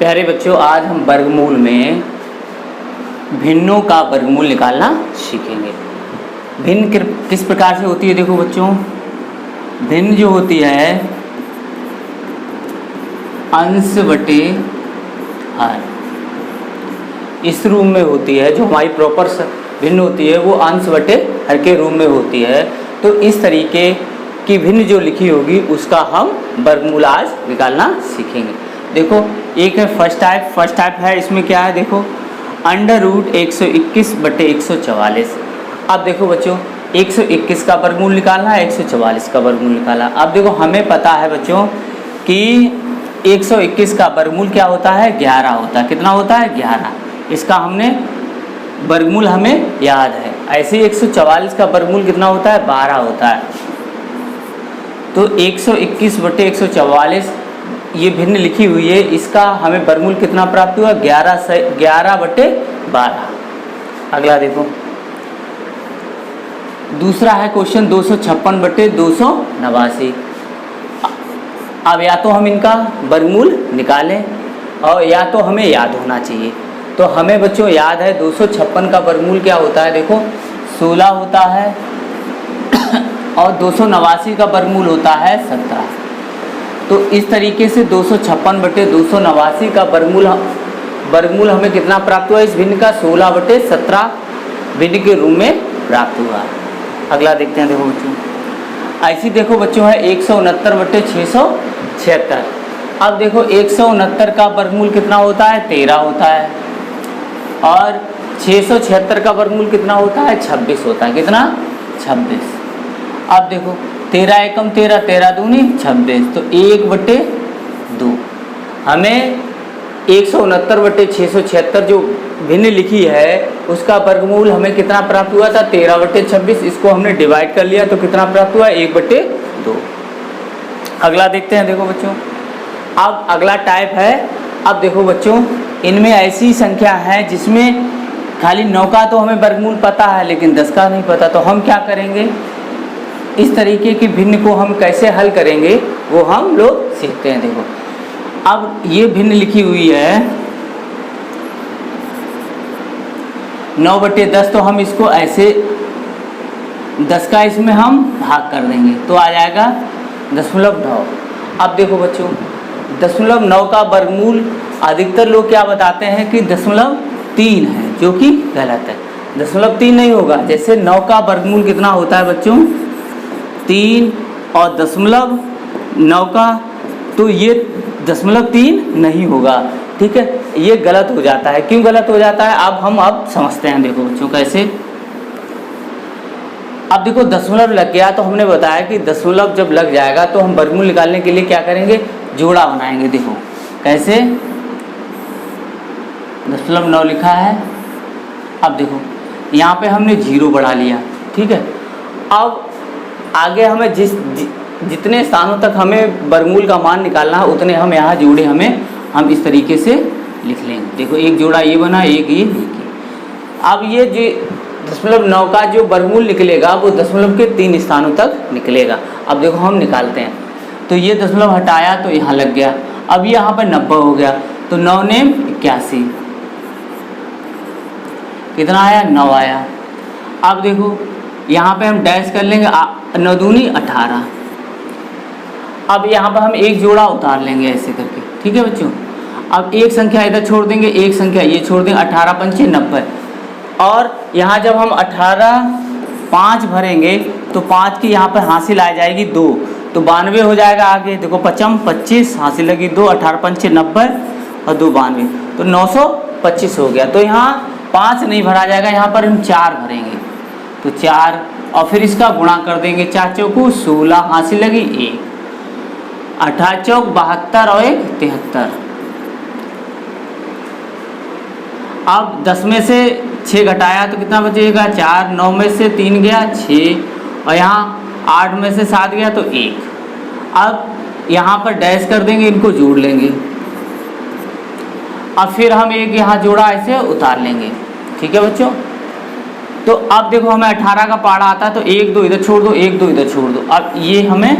प्यारे बच्चों, आज हम वर्गमूल में भिन्नों का वर्गमूल निकालना सीखेंगे। भिन्न किस प्रकार से होती है? देखो बच्चों, भिन्न जो होती है अंश बटे हर, इस रूप में होती है। जो हमारी प्रॉपर भिन्न होती है वो अंश बटे हर के रूप में होती है। तो इस तरीके की भिन्न जो लिखी होगी उसका हम वर्गमूल आज निकालना सीखेंगे। देखो, एक है फर्स्ट टाइप है। इसमें क्या है? देखो, अंडर रूट 121 बटे 144। अब देखो बच्चों, 121 का वर्गमूल निकालना है, 144 का वर्गमूल निकाला। अब देखो, हमें पता है बच्चों कि 121 का वर्गमूल क्या होता है? 11 होता है। कितना होता है? 11। इसका हमने वर्गमूल हमें याद है। ऐसे ही 144 का वर्गमूल कितना होता है? 12 होता है। तो 121 बटे 144 ये भिन्न लिखी हुई है, इसका हमें वर्गमूल कितना प्राप्त हुआ? 11 बटे 12। अगला देखो, दूसरा है क्वेश्चन 256 बटे 289। अब या तो हम इनका वर्गमूल निकालें और या तो हमें याद होना चाहिए। तो हमें बच्चों याद है 256 का वर्गमूल क्या होता है? देखो, 16 होता है और 289 का वर्गमूल होता है 17। तो इस तरीके से 256 बटे 289 का वर्गमूल हमें कितना प्राप्त हुआ? इस भिन्न का 16 बटे 17 भिन्न के रूप में प्राप्त हुआ। अगला देखते हैं। देखो बच्चों, ऐसी देखो बच्चों है 169 बटे 676। अब देखो, 169 का वर्गमूल कितना होता है? 13 होता है। और 676 का वर्गमूल कितना होता है? 26 होता है। कितना? 26। अब देखो, 13 एकम 13, 13 दूनी 26, तो 1 बटे 2। हमें 169 बटे 676 जो भिन्न लिखी है उसका वर्गमूल हमें कितना प्राप्त हुआ था? 13 बटे 26। इसको हमने डिवाइड कर लिया तो कितना प्राप्त हुआ? 1 बटे 2। अगला देखते हैं। देखो बच्चों, अब अगला टाइप है। अब देखो बच्चों, इनमें ऐसी संख्या है जिसमें खाली 9 का तो हमें वर्गमूल पता है लेकिन 10 का नहीं पता। तो हम क्या करेंगे? इस तरीके की भिन्न को हम कैसे हल करेंगे वो हम लोग सीखते हैं। देखो, अब ये भिन्न लिखी हुई है 9 बटे 10, तो हम इसको ऐसे 10 का इसमें हम भाग कर देंगे तो आ जाएगा 0.9। अब देखो बच्चों, 0.9 का वर्गमूल अधिकतर लोग क्या बताते हैं कि 0.3 है, जो कि गलत है। 0.3 नहीं होगा। जैसे 9 का वर्गमूल कितना होता है बच्चों? 3 और 0.9 का, तो ये 0.3 नहीं होगा। ठीक है, ये गलत हो जाता है। क्यों गलत हो जाता है? अब समझते हैं। देखो बच्चों, कैसे? अब देखो, दशमलव लग गया तो हमने बताया कि दशमलव जब लग जाएगा तो हम वर्गमूल निकालने के लिए क्या करेंगे? जोड़ा बनाएंगे। देखो कैसे? 0.9 लिखा है। अब देखो, यहाँ पे हमने 0 बढ़ा लिया। ठीक है, अब आगे हमें जितने स्थानों तक हमें वर्गमूल का मान निकालना है उतने हम यहाँ जोड़े हम इस तरीके से लिख लेंगे। देखो, एक जोड़ा ये बना, एक ये। अब ये जो 0.9 का जो वर्गमूल निकलेगा वो दशमलव के 3 स्थानों तक निकलेगा। अब देखो, हम निकालते हैं। तो ये दशमलव हटाया तो यहाँ लग गया। अब यहाँ पर 90 हो गया, तो 9 ने 81, कितना आया? 9 आया। अब देखो, यहाँ पे हम डैश कर लेंगे, 9 दूनी 18। अब यहाँ पर हम एक जोड़ा उतार लेंगे ऐसे करके। ठीक है बच्चों, अब एक संख्या इधर छोड़ देंगे, एक संख्या ये छोड़ देंगे। 18 पंचे 90। और यहाँ जब हम 18 5 भरेंगे तो 5 की यहाँ पर हासिल आ जाएगी 2, तो 92 हो जाएगा। आगे देखो, 5 25 हासिल लगी 2, 18 पंचे 90 और 2 92, तो 925 हो गया। तो यहाँ 5 नहीं भरा जाएगा, यहाँ पर हम 4 भरेंगे। तो 4 और फिर इसका गुणा कर देंगे। 4 चौको 16 हासिल लगी 1, 18 चौक 72 और 1 73। अब 10 में से 6 घटाया तो कितना बचेगा? 4। 9 में से 3 गया 6 और यहाँ 8 में से 7 गया तो 1। अब यहाँ पर डैश कर देंगे, इनको जोड़ लेंगे। अब फिर हम एक यहाँ जोड़ा ऐसे उतार लेंगे। ठीक है बच्चों, तो अब देखो, हमें 18 का पारा आता है तो 1 2 इधर छोड़ दो, 1 2 इधर छोड़ दो। अब ये हमें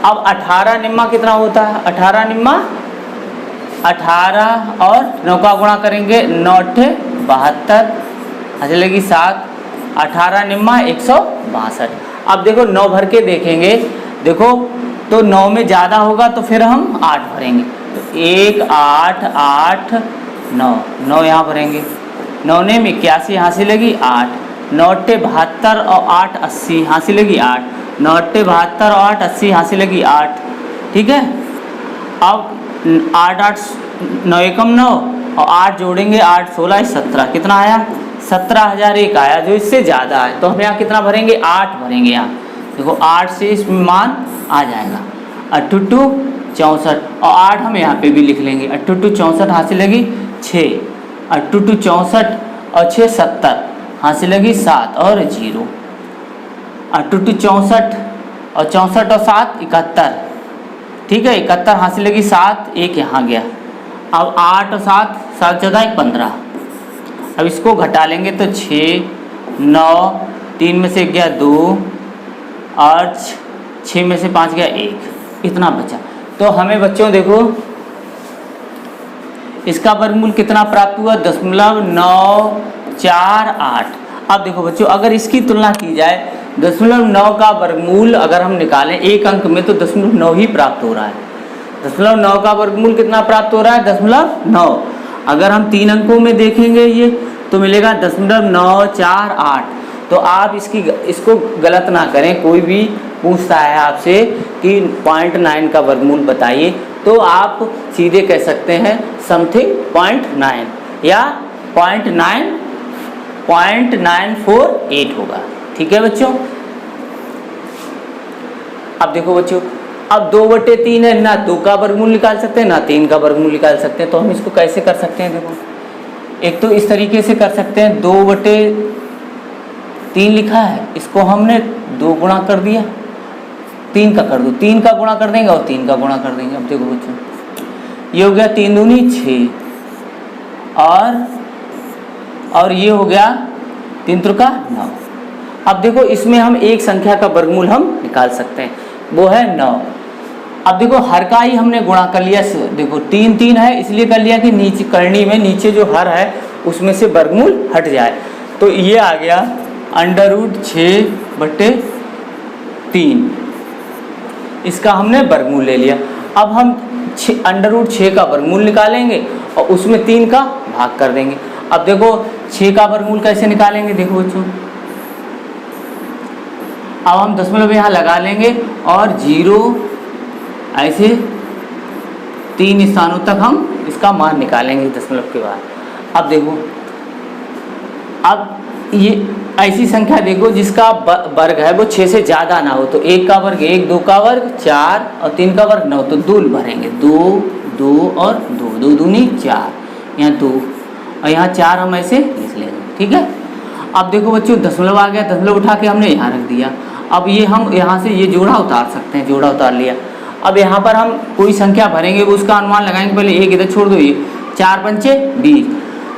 अब 18 निम्मा कितना होता है? 18 निम्मा 18 और 9 का गुणा करेंगे, 9 अट्ठे 72, अच्छा लगी 7, 18 निम्मा 162। अब देखो 9 भर के देखेंगे, देखो तो 9 में ज़्यादा होगा तो फिर हम 8 भरेंगे, तो 1 8 8 9, 9 यहाँ भरेंगे, 9 ने 81 यहाँ से लगी 8, 9 अट्ठे 72 और 8 80 यहाँ से लगी 8, 9 अट्ठे 72 और 8 80 यहाँ से लगी 8, ठीक है। अब 8 8 9 एकम 9 और 8 जोड़ेंगे, 8 16 17, कितना आया? 17,001 आया, जो इससे ज़्यादा है। तो हम यहाँ कितना भरेंगे? 8 भरेंगे। यहाँ देखो 8 से इसमें मान आ जाएगा 8 64, और 8 हम यहाँ पे भी लिख लेंगे, 8 64 हासिल लगी 6, 8 64 और 6 70 हासिल लगी 7 और 0, 8 64 और 64 और 7 71, ठीक है, 71 हासिल लगी 7, 1 यहाँ गया। अब 8 और 7 7 14 15, अब इसको घटा लेंगे तो 6 9, 3 में से गया 2 और 6 में से 5 गया 1, इतना बचा। तो हमें बच्चों देखो इसका वर्गमूल कितना प्राप्त हुआ? 0.948। अब देखो बच्चों अगर इसकी तुलना की जाए 0.9 का वर्गमूल अगर हम निकालें एक अंक में तो 0.9 ही प्राप्त हो रहा है। 0.9 का वर्गमूल कितना प्राप्त हो रहा है? 0.9। अगर हम 3 अंकों में देखेंगे ये तो मिलेगा 0.948। तो आप इसको गलत ना करें, कोई भी पूछता है आपसे कि 0.9 का वर्गमूल बताइए तो आप सीधे कह सकते हैं समथिंग 0.9 या 0.948 होगा, ठीक है बच्चों। अब देखो बच्चों, अब 2/3 है ना, 2 का वर्गमूल निकाल सकते हैं ना 3 का वर्गमूल निकाल सकते हैं। तो हम इसको कैसे कर सकते हैं? देखो एक तो इस तरीके से कर सकते हैं, 2/3 लिखा है, इसको हमने 2 गुणा कर दिया, 3 का कर दो, 3 का गुणा कर देंगे और 3 का गुणा कर देंगे। अब देखो बच्चों ये हो गया 3 दूनी 6 और ये हो गया 3 त्रिका 9। अब देखो इसमें हम एक संख्या का वर्गमूल हम निकाल सकते हैं, वो है 9। अब देखो हर का ही हमने गुणा कर लिया, देखो 3 3 है इसलिए कर लिया कि नीचे करनी में नीचे जो हर है उसमें से वर्गमूल हट जाए। तो ये आ गया √6/3, इसका हमने वर्गमूल ले लिया। अब हम √6 का वर्गमूल निकालेंगे और उसमें 3 का भाग कर देंगे। अब देखो 6 का वर्गमूल कैसे निकालेंगे? देखो बच्चों अब हम दशमलव यहाँ लगा लेंगे और 0 ऐसे 3 स्थानों तक हम इसका मान निकालेंगे दशमलव के बाद। अब देखो अब ये ऐसी संख्या देखो जिसका वर्ग है वो 6 से ज़्यादा ना हो, तो 1 का वर्ग 1, 2 का वर्ग 4 और 3 का वर्ग 9, तो 2 भरेंगे, 2 2 और 2, 2 दूनी 4, यहाँ 2 और यहाँ 4 हम ऐसे लिख लेंगे, ठीक है। अब देखो बच्चों दशमलव आ गया, दशमलव उठा के हमने यहाँ रख दिया। अब ये हम यहाँ से ये जोड़ा उतार सकते हैं, जोड़ा उतार लिया। अब यहाँ पर हम कोई संख्या भरेंगे उसका अनुमान लगाएंगे, पहले 1 इधर छोड़ दो, ये 4 पंचे 20,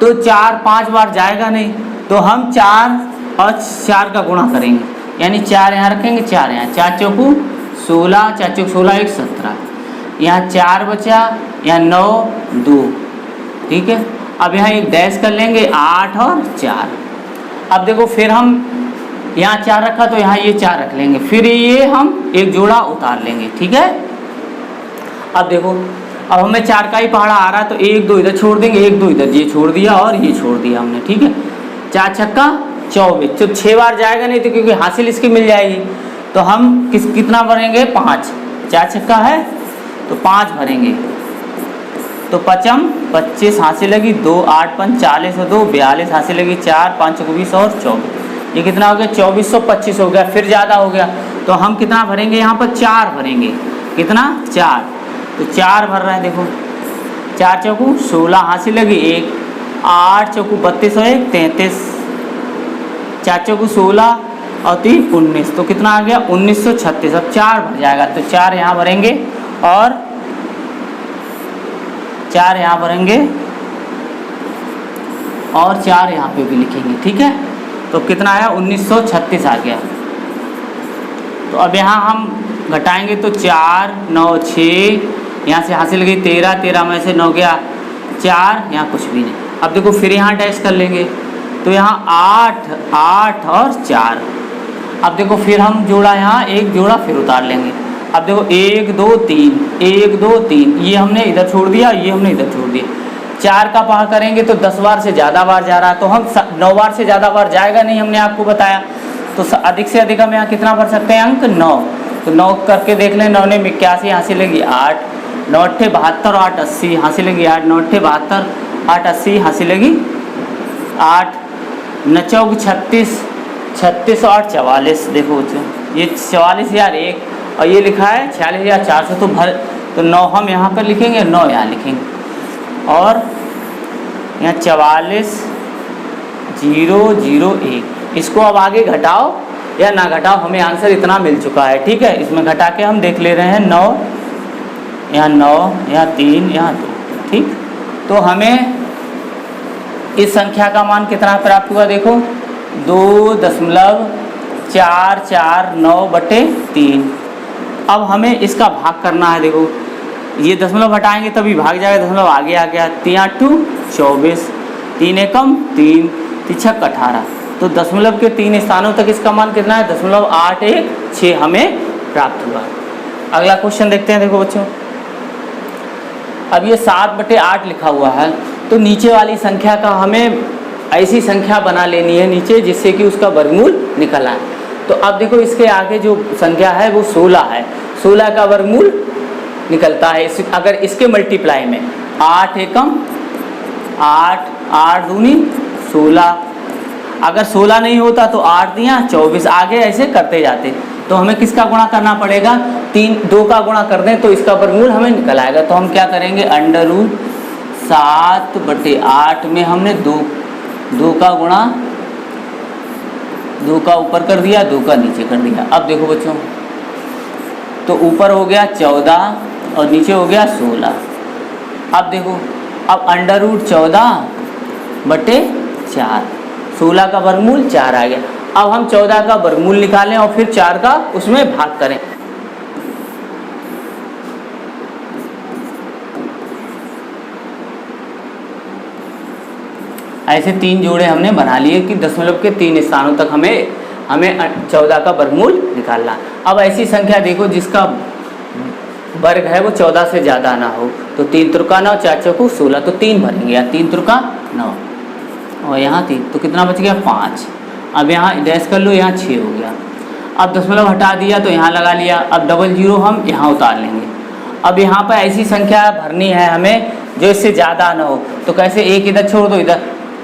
तो 4 5 बार जाएगा नहीं, तो हम 4 और 4 का गुणा करेंगे, यानी 4 यहाँ रखेंगे, 4 यहाँ, 4 चौकू 16, 4 चौक 16 1 17, यहाँ 4 बचा, यहाँ 9 2, ठीक है। अब यहाँ एक डैश कर लेंगे 8 और 4। अब देखो फिर हम यहाँ 4 रखा तो यहाँ ये 4 रख लेंगे, फिर ये हम एक जोड़ा उतार लेंगे, ठीक है। अब देखो अब हमें 4 का ही पहाड़ा आ रहा है तो 1 2 इधर छोड़ देंगे, 1 2 इधर, ये छोड़ दिया और ये छोड़ दिया हमने, ठीक है। 4 छक्का 24, तो 6 बार जाएगा नहीं तो क्योंकि हासिल इसकी मिल जाएगी, तो हम कितना भरेंगे? 5, 4 छक्का है तो 5 भरेंगे, तो 5 25 हासिल लगी 2, 8 5 40 और 2 42 हासिल लगी 4 5 20 और 24, ये कितना हो गया? 2425 हो गया। फिर ज़्यादा हो गया तो हम कितना भरेंगे? यहाँ पर 4 भरेंगे, कितना? 4, तो 4 भर रहे हैं, देखो 4 चौकू 16 हासिल लगी 1, 8 चौकू 32 और 1 33, 4 चौकू 16 और 3 19, तो कितना आ गया? 1936। अब 4 भर जाएगा तो 4 यहाँ भरेंगे और 4 यहाँ भरेंगे और 4 यहाँ पे भी लिखेंगे, ठीक है। तो कितना आया? 1936 आ गया। तो अब यहाँ हम घटाएंगे तो 4 9 6, यहाँ से हासिल गई 13, 13 में से 9 गया 4, यहाँ कुछ भी नहीं। अब देखो फिर यहाँ डैश कर लेंगे तो यहाँ 8 8 और 4। अब देखो फिर हम जोड़ा यहाँ एक जोड़ा फिर उतार लेंगे। अब देखो 1 2 3 1 2 3, ये हमने इधर छोड़ दिया, ये हमने इधर छोड़ दिया। 4 का पहाड़ करेंगे तो 10 बार से ज़्यादा बार जा रहा है, तो हम 9 बार से ज़्यादा बार जाएगा नहीं, हमने आपको बताया। तो अधिक से अधिक हम यहाँ कितना भर सकते हैं अंक 9। तो 9 करके देख लें, 9 ने 81, यहाँ से लेगी 8, 9 अट्ठे 72, 8 80, यहाँ से लेगी 8, 9 अट्ठे 72, 8 80, यहाँ से लेगी 8, 9 चौक 36, 36 और 44। देखो ये 44,001 और ये लिखा है 46,400। तो 9 हम यहाँ पर लिखेंगे, 9 यहाँ लिखेंगे और यहाँ 44,001। इसको अब आगे घटाओ या ना घटाओ, हमें आंसर इतना मिल चुका है। ठीक है, इसमें घटा के हम देख ले रहे हैं 9, यहाँ 9, यहाँ 3, यहाँ 2। ठीक, तो हमें इस संख्या का मान कितना प्राप्त हुआ, देखो 2.449/3। अब हमें इसका भाग करना है। देखो ये दशमलव हटाएंगे तभी भाग जाएगा, दशमलव आगे आ गया। 3 8 24, 3 एकम 3, 3 छक 18। तो दशमलव के 3 स्थानों तक इसका मान कितना है, 0.816 हमें प्राप्त हुआ। अगला क्वेश्चन देखते हैं। देखो बच्चों, अब ये 7/8 लिखा हुआ है, तो नीचे वाली संख्या का हमें ऐसी संख्या बना लेनी है नीचे जिससे कि उसका वर्गमूल निकल आए। तो अब देखो इसके आगे जो संख्या है वो 16 है, 16 का वर्गमूल निकलता है अगर इसके मल्टीप्लाई में 8 एकम 8, 8 दूनी 16। अगर 16 नहीं होता तो 8 दिया 24, आगे ऐसे करते जाते। तो हमें किसका गुणा करना पड़ेगा, 2 का गुणा कर दें तो इसका वर्गमूल हमें निकल आएगा। तो हम क्या करेंगे, √7/8 में हमने 2 का गुणा, 2 का ऊपर कर दिया, 2 का नीचे कर दिया। अब देखो बच्चों, तो ऊपर हो गया 14 और नीचे हो गया 16। अब देखो, अब √14/4, 16 का वर्गमूल 4 आ गया। अब हम 14 का वर्गमूल निकालें और फिर 4 का उसमें भाग करें। ऐसे 3 जोड़े हमने बना लिए कि दशमलव के 3 स्थानों तक हमें 14 का वर्गमूल निकालना। अब ऐसी संख्या देखो जिसका वर्ग है वो 14 से ज़्यादा ना हो, तो 3 त्रिका 9, 4 चौको 16, तो 3 भरेंगे, या 3 त्रिका 9 और यहाँ 3, तो कितना बच गया 5। अब यहाँ डैश कर लो, यहाँ 6 हो गया। अब दशमलव हटा दिया तो यहाँ लगा लिया। अब 00 हम यहाँ उतार लेंगे। अब यहाँ पर ऐसी संख्या भरनी है हमें जो इससे ज़्यादा ना हो, तो कैसे, एक इधर छोड़ दो, इधर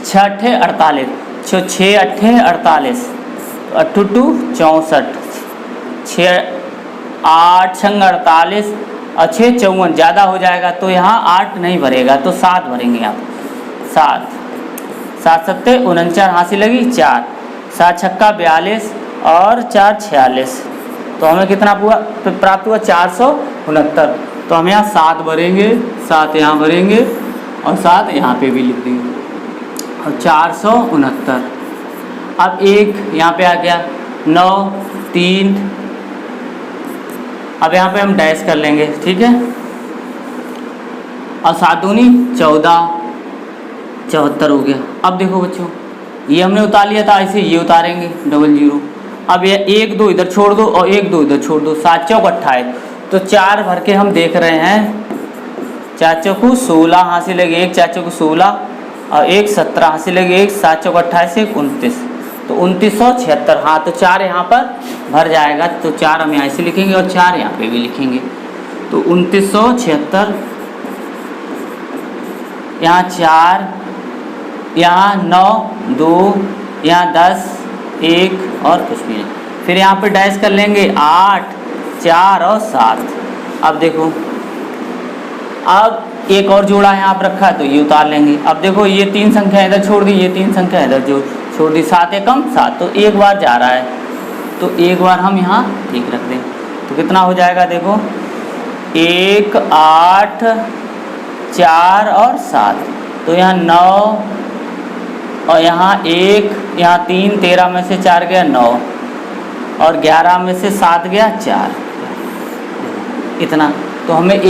6 8 48, 6 8 48, 8 2 64, 6 8 6 48 और 6 54, ज़्यादा हो जाएगा तो यहाँ 8 नहीं भरेगा, तो 7 भरेंगे आप। 7 7 7 49, हासिल लगी 4, 7 छक्का 42 और 4 46। तो हमें कितना प्राप्त हुआ 469। तो हम यहाँ 7 भरेंगे, 7 यहाँ भरेंगे और 7 यहाँ पे भी लिख देंगे और 469। अब 1 यहाँ पे आ गया, 9 3। अब यहाँ पे हम डैश कर लेंगे, ठीक है। और 7 दूनी 14, 74 हो गया। अब देखो बच्चों, ये हमने उतार लिया था, ऐसे ये उतारेंगे 00। अब ये 1 2 इधर छोड़ दो और 1 2 इधर छोड़ दो, 7 चौक 28। तो 4 भर के हम देख रहे हैं, 4 चौको 16, हासिल लगे 1, 4 चौको 16 और 1 17, हासिल लगे 1, 7 चौक 28 1 29, तो 2976। हाँ, तो 4 यहाँ पर भर जाएगा, तो 4 हम यहाँ से लिखेंगे और 4 यहाँ पे भी लिखेंगे। तो 2976, यहाँ 4, यहाँ 9 2, यहाँ 10 1 और कुछ भी नहीं। फिर यहाँ पे डैश कर लेंगे 8 4 और 7। अब देखो, अब एक और जोड़ा यहाँ पर रखा है तो ये उतार लेंगे। अब देखो, ये 3 संख्या इधर छोड़ दी, ये 3 संख्या इधर जो छोड़ दी, 7 एकम 7, तो एक बार जा रहा है, तो एक बार हम यहाँ ठीक रख दें। तो कितना हो जाएगा, देखो 1 8 4 और 7, तो यहाँ 9 और यहाँ 1, यहाँ 3, 13 में से 4 गया 9 और 11 में से 7 गया 4। इतना, तो हमें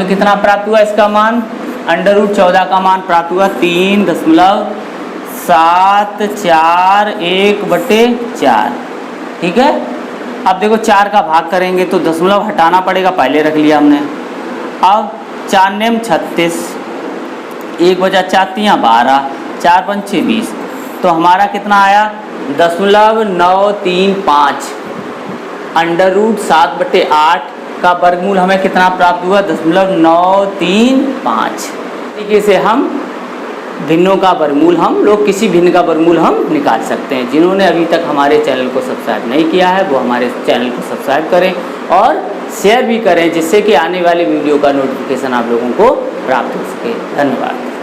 कितना प्राप्त हुआ इसका मान, √14 का मान प्राप्त हुआ 3.741/4। ठीक है। अब देखो 4 का भाग करेंगे तो दशमलव हटाना पड़ेगा, पहले रख लिया हमने। अब 4 नेम 36, 1 बजा 4 तियाँ 12, 4 पंचे 20, तो हमारा कितना आया 0.935। √7/8 का वर्गमूल हमें कितना प्राप्त हुआ 0.935। तरीके से हम भिन्नों का वर्गमूल, हम लोग किसी भिन्न का वर्गमूल हम निकाल सकते हैं। जिन्होंने अभी तक हमारे चैनल को सब्सक्राइब नहीं किया है वो हमारे चैनल को सब्सक्राइब करें और शेयर भी करें, जिससे कि आने वाली वीडियो का नोटिफिकेशन आप लोगों को प्राप्त हो सके। धन्यवाद।